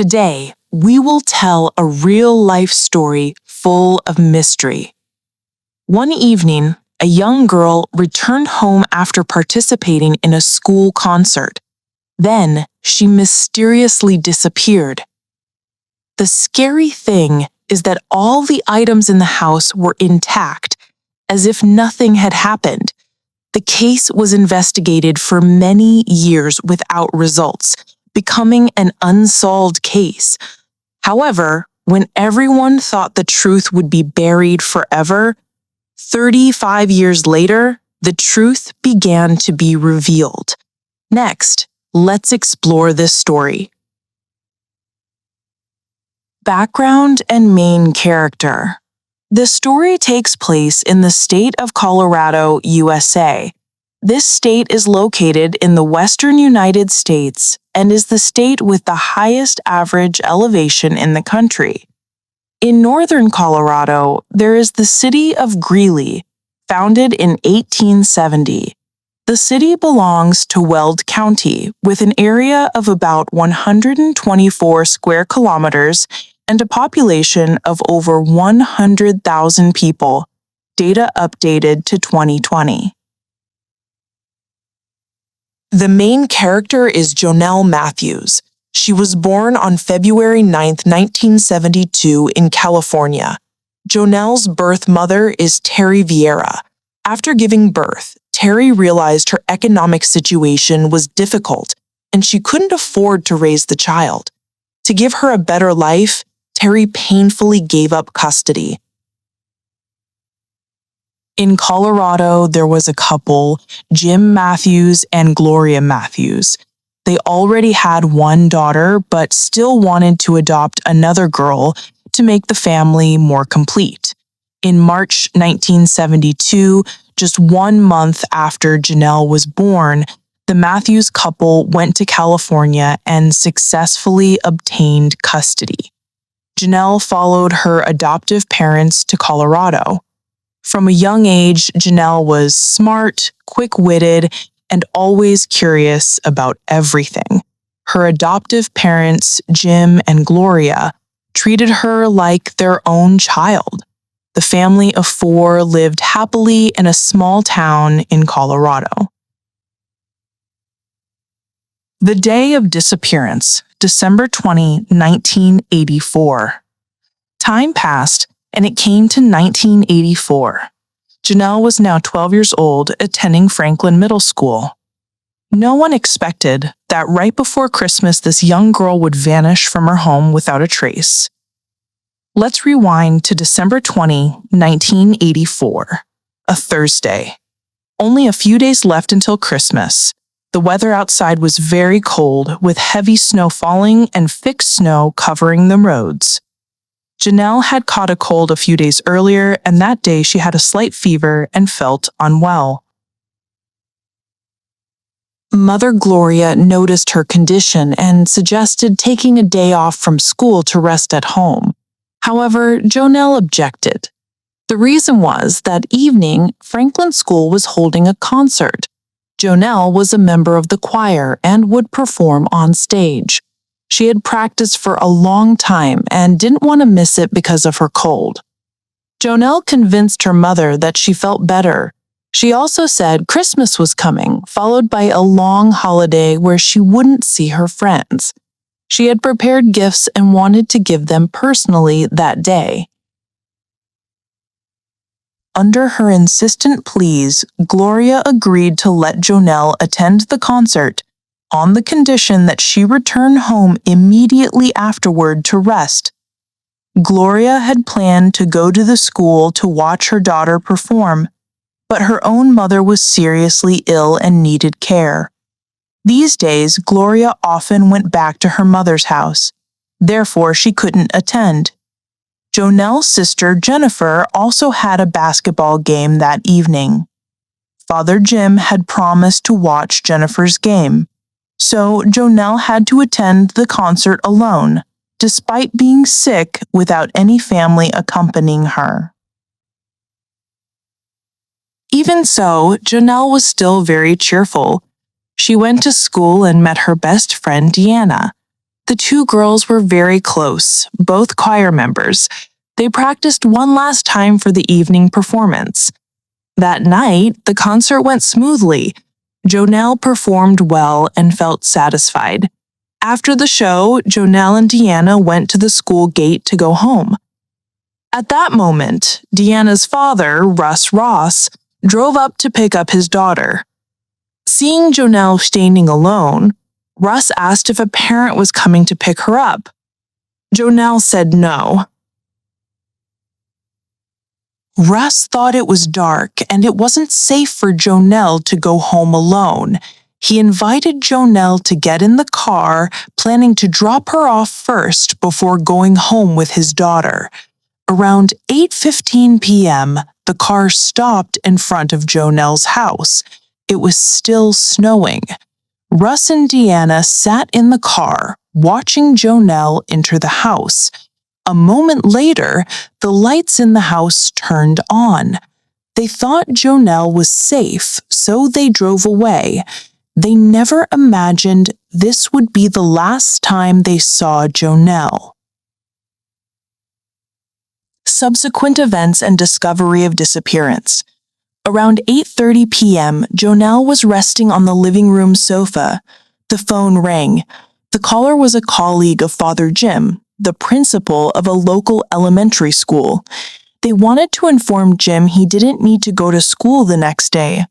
Today, we will tell a real-life story full of mystery. One evening, a young girl returned home after participating in a school concert. Then, she mysteriously disappeared. The scary thing is that all the items in the house were intact, as if nothing had happened. The case was investigated for many years without results, becoming an unsolved case. However, when everyone thought the truth would be buried forever, 35 years later, the truth began to be revealed. Next, let's explore this story. Background and main character. The story takes place in the state of Colorado, USA. This state is located in the western United States and is the state with the highest average elevation in the country. In northern Colorado, there is the city of Greeley, founded in 1870. The city belongs to Weld County, with an area of about 124 square kilometers and a population of over 100,000 people, data updated to 2020. The main character is Jonelle Matthews. She was born on February 9, 1972 in California. Jonelle's birth mother is Terry Vieira. After giving birth, Terry realized her economic situation was difficult and she couldn't afford to raise the child. To give her a better life, Terry painfully gave up custody. In Colorado, there was a couple, Jim Matthews and Gloria Matthews. They already had one daughter, but still wanted to adopt another girl to make the family more complete. In March 1972, just 1 month after Jonelle was born, the Matthews couple went to California and successfully obtained custody. Jonelle followed her adoptive parents to Colorado. From a young age, Jonelle was smart, quick-witted, and always curious about everything. Her adoptive parents, Jim and Gloria, treated her like their own child. The family of 4 lived happily in a small town in Colorado. The day of disappearance, December 20, 1984. Time passed, and it came to 1984. Jonelle was now 12 years old, attending Franklin Middle School. No one expected that right before Christmas this young girl would vanish from her home without a trace. Let's rewind to December 20, 1984, a Thursday. Only a few days left until Christmas. The weather outside was very cold, with heavy snow falling and thick snow covering the roads. Jonelle had caught a cold a few days earlier, and that day she had a slight fever and felt unwell. Mother Gloria noticed her condition and suggested taking a day off from school to rest at home. However, Jonelle objected. The reason was that evening, Franklin School was holding a concert. Jonelle was a member of the choir and would perform on stage. She had practiced for a long time and didn't want to miss it because of her cold. Jonelle convinced her mother that she felt better. She also said Christmas was coming, followed by a long holiday where she wouldn't see her friends. She had prepared gifts and wanted to give them personally that day. Under her insistent pleas, Gloria agreed to let Jonelle attend the concert on the condition that she return home immediately afterward to rest. Gloria had planned to go to the school to watch her daughter perform, but her own mother was seriously ill and needed care. These days, Gloria often went back to her mother's house. Therefore, she couldn't attend. Jonelle's sister, Jennifer, also had a basketball game that evening. Father Jim had promised to watch Jennifer's game, so Jonelle had to attend the concert alone, despite being sick without any family accompanying her. Even so, Jonelle was still very cheerful. She went to school and met her best friend Deanna. The two girls were very close, both choir members. They practiced one last time for the evening performance. That night, the concert went smoothly. Jonelle performed well and felt satisfied. After the show, Jonelle and Deanna went to the school gate to go home. At that moment, Deanna's father, Russ Ross, drove up to pick up his daughter. Seeing Jonelle standing alone, Russ asked if a parent was coming to pick her up. Jonelle said no. Russ thought it was dark and it wasn't safe for Jonelle to go home alone. He invited Jonelle to get in the car, planning to drop her off first before going home with his daughter. Around 8:15 p.m., the car stopped in front of Jonelle's house. It was still snowing. Russ and Deanna sat in the car, watching Jonelle enter the house. A moment later, the lights in the house turned on. They thought Jonelle was safe, so they drove away. They never imagined this would be the last time they saw Jonelle. Subsequent events and discovery of disappearance. Around 8:30 p.m., Jonelle was resting on the living room sofa. The phone rang. The caller was a colleague of Father Jim, the principal of a local elementary school. They wanted to inform Jim he didn't need to go to school the next day.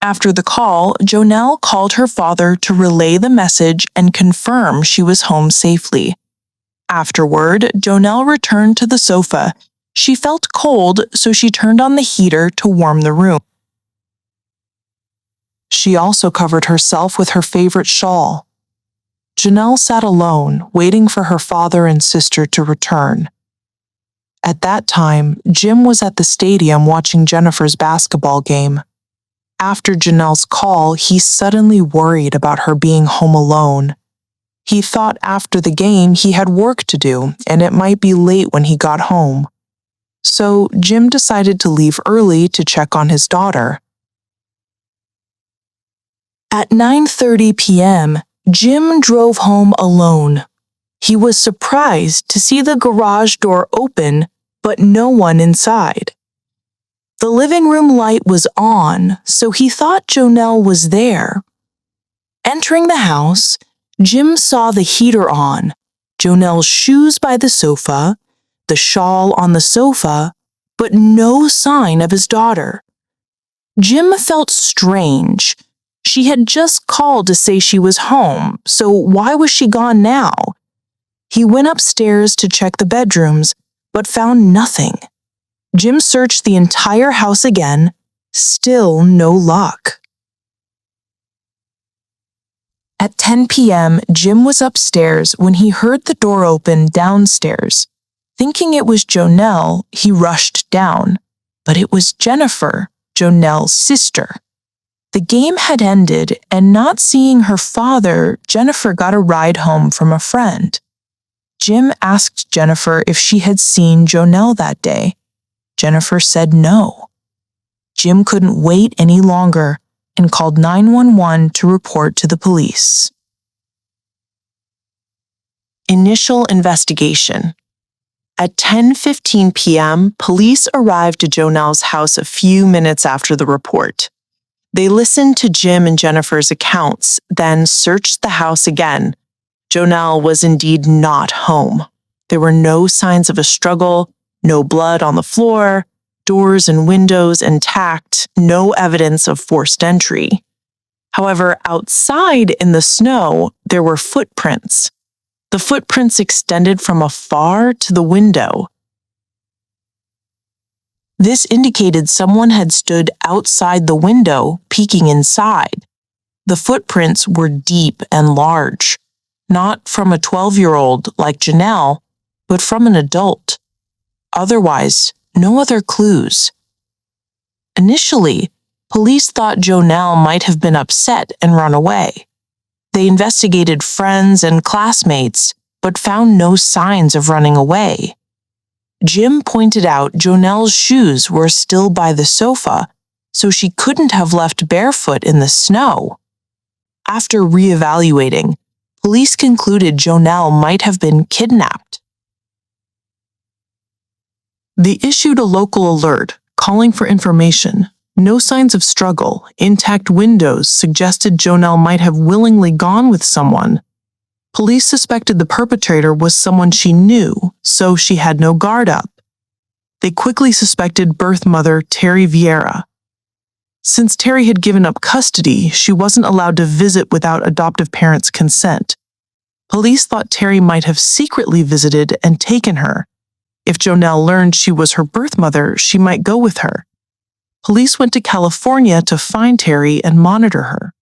After the call, Jonelle called her father to relay the message and confirm she was home safely. Afterward, Jonelle returned to the sofa. She felt cold, so she turned on the heater to warm the room. She also covered herself with her favorite shawl. Jonelle sat alone, waiting for her father and sister to return. At that time, Jim was at the stadium watching Jennifer's basketball game. After Jonelle's call, he suddenly worried about her being home alone. He thought after the game he had work to do, and it might be late when he got home. So Jim decided to leave early to check on his daughter. At 9:30 p.m., Jim drove home alone. He was surprised to see the garage door open, but no one inside. The living room light was on, so he thought Jonelle was there. Entering the house, Jim saw the heater on, Jonelle's shoes by the sofa, the shawl on the sofa, but no sign of his daughter. Jim felt strange. She had just called to say she was home, so why was she gone now? He went upstairs to check the bedrooms, but found nothing. Jim searched the entire house again, still no luck. At 10 p.m., Jim was upstairs when he heard the door open downstairs. Thinking it was Jonelle, he rushed down, but it was Jennifer, Jonelle's sister. The game had ended, and not seeing her father, Jennifer got a ride home from a friend. Jim asked Jennifer if she had seen Jonelle that day. Jennifer said no. Jim couldn't wait any longer and called 911 to report to the police. Initial investigation. At 10:15 p.m., police arrived to Jonelle's house a few minutes after the report. They listened to Jim and Jennifer's accounts, then searched the house again. Jonelle was indeed not home. There were no signs of a struggle, no blood on the floor, doors and windows intact, no evidence of forced entry. However, outside in the snow, there were footprints. The footprints extended from afar to the window. This indicated someone had stood outside the window, peeking inside. The footprints were deep and large, not from a 12-year-old like Jonelle, but from an adult. Otherwise, no other clues. Initially, police thought Jonelle might have been upset and run away. They investigated friends and classmates, but found no signs of running away. Jim pointed out Jonelle's shoes were still by the sofa, so she couldn't have left barefoot in the snow. After reevaluating, Police concluded Jonelle might have been kidnapped. They issued a local alert, calling for information. No signs of struggle, intact windows suggested Jonelle might have willingly gone with someone. Police suspected the perpetrator was someone she knew, so she had no guard up. They quickly suspected birth mother Terry Vieira. Since Terry had given up custody, she wasn't allowed to visit without adoptive parents' consent. Police thought Terry might have secretly visited and taken her. If Jonelle learned she was her birth mother, she might go with her. Police went to California to find Terry and monitor her.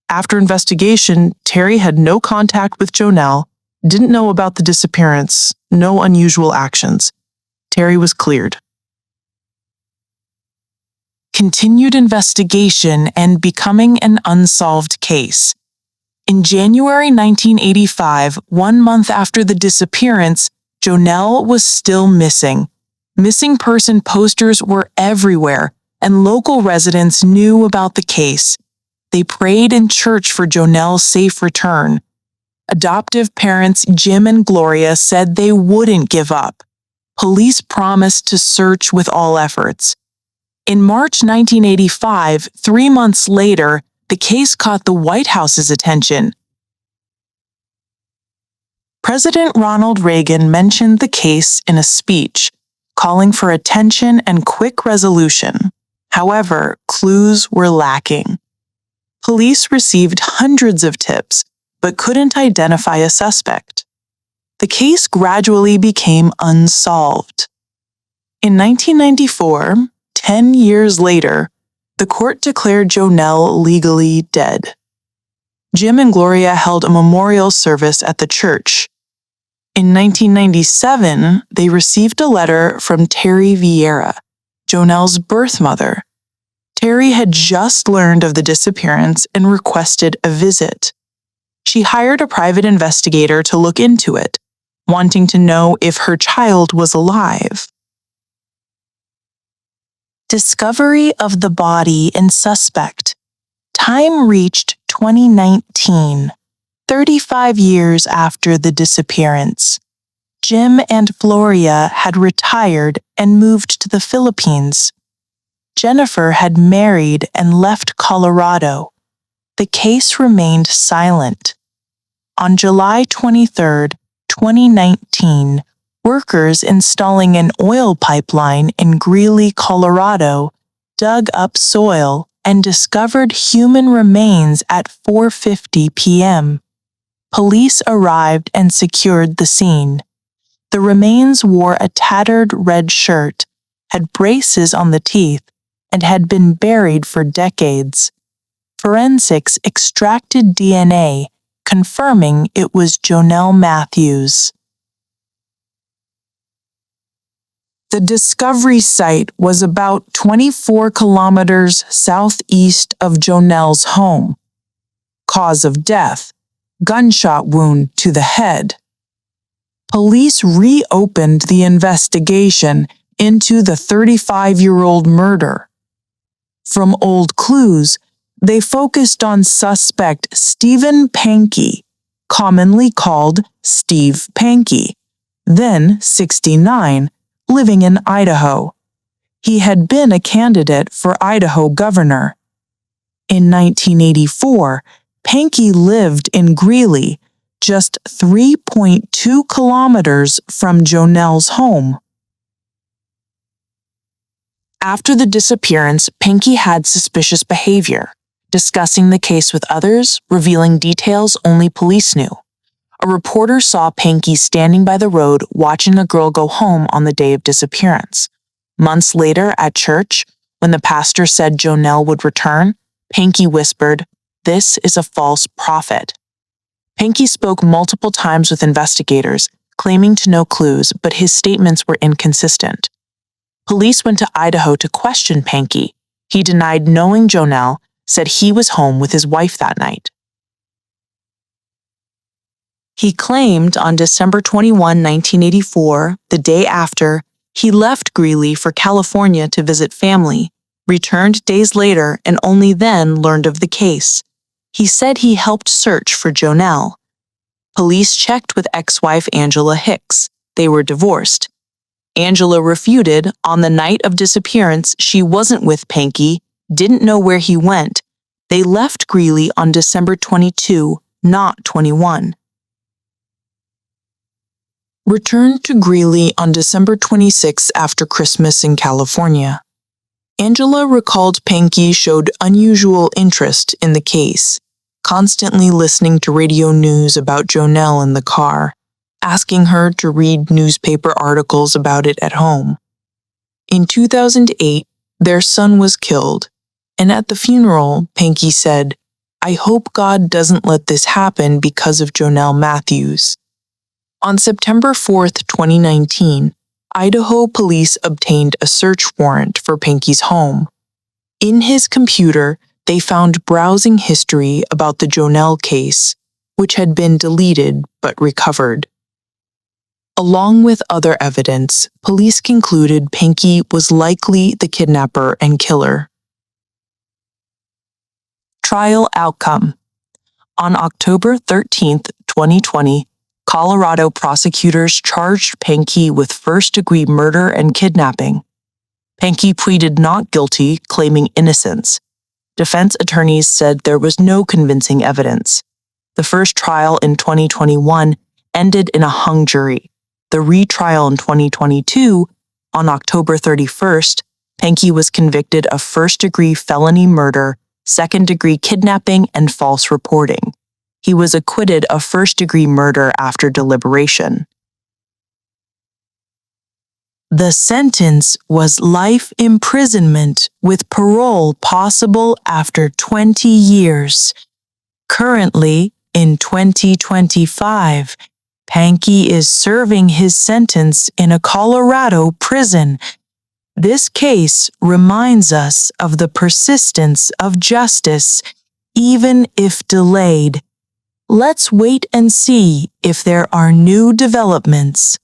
After investigation, Terry had no contact with Jonelle, didn't know about the disappearance, no unusual actions. Terry was cleared. Continued investigation and becoming an unsolved case. In January 1985, 1 month after the disappearance, Jonelle was still missing. Missing person posters were everywhere, and local residents knew about the case. They prayed in church for Jonelle's safe return. Adoptive parents Jim and Gloria said they wouldn't give up. Police promised to search with all efforts. In March 1985, 3 months later, the case caught the White House's attention. President Ronald Reagan mentioned the case in a speech, calling for attention and quick resolution. However, clues were lacking. Police received hundreds of tips, but couldn't identify a suspect. The case gradually became unsolved. In 1994, 10 years later, the court declared Jonelle legally dead. Jim and Gloria held a memorial service at the church. In 1997, they received a letter from Terry Vieira, Jonelle's birth mother. Terry had just learned of the disappearance and requested a visit. She hired a private investigator to look into it, wanting to know if her child was alive. Discovery of the body and suspect. Time reached 2019, 35 years after the disappearance. Jim and Gloria had retired and moved to the Philippines. Jennifer had married and left Colorado. The case remained silent. On July 23, 2019, workers installing an oil pipeline in Greeley, Colorado, dug up soil and discovered human remains at 4:50 p.m. Police arrived and secured the scene. The remains wore a tattered red shirt, had braces on the teeth, and had been buried for decades. Forensics extracted DNA, confirming it was Jonelle Matthews. The discovery site was about 24 kilometers southeast of Jonelle's home. Cause of death: gunshot wound to the head. Police reopened the investigation into the 35-year-old murder. From old clues, they focused on suspect Stephen Pankey, commonly called Steve Pankey, then 69, living in Idaho. He had been a candidate for Idaho governor. In 1984, Pankey lived in Greeley, just 3.2 kilometers from Jonelle's home. After the disappearance, Pankey had suspicious behavior, discussing the case with others, revealing details only police knew. A reporter saw Pankey standing by the road watching a girl go home on the day of disappearance. Months later, at church, when the pastor said Jonelle would return, Pankey whispered, "This is a false prophet." Pankey spoke multiple times with investigators, claiming to know clues, but his statements were inconsistent. Police went to Idaho to question Pankey. He denied knowing Jonelle, said he was home with his wife that night. He claimed on December 21, 1984, the day after, he left Greeley for California to visit family, returned days later, and only then learned of the case. He said he helped search for Jonelle. Police checked with ex-wife Angela Hicks. They were divorced. Angela refuted on the night of disappearance she wasn't with Pankey, didn't know where he went. They left Greeley on December 22, not 21. Returned to Greeley on December 26 after Christmas in California. Angela recalled Pankey showed unusual interest in the case, constantly listening to radio news about Jonelle in the car, asking her to read newspaper articles about it at home. In 2008, their son was killed, and at the funeral, Pankey said, "I hope God doesn't let this happen because of Jonelle Matthews." On September 4, 2019, Idaho police obtained a search warrant for Pankey's home. In his computer, they found browsing history about the Jonelle case, which had been deleted but recovered. Along with other evidence, police concluded Pankey was likely the kidnapper and killer. Trial outcome. On October 13, 2020, Colorado prosecutors charged Pankey with first-degree murder and kidnapping. Pankey pleaded not guilty, claiming innocence. Defense attorneys said there was no convincing evidence. The first trial in 2021 ended in a hung jury. The retrial in 2022, on October 31st, Pankey was convicted of first-degree felony murder, second-degree kidnapping, and false reporting. He was acquitted of first-degree murder after deliberation. The sentence was life imprisonment with parole possible after 20 years. Currently, in 2025, Pankey is serving his sentence in a Colorado prison. This case reminds us of the persistence of justice, even if delayed. Let's wait and see if there are new developments.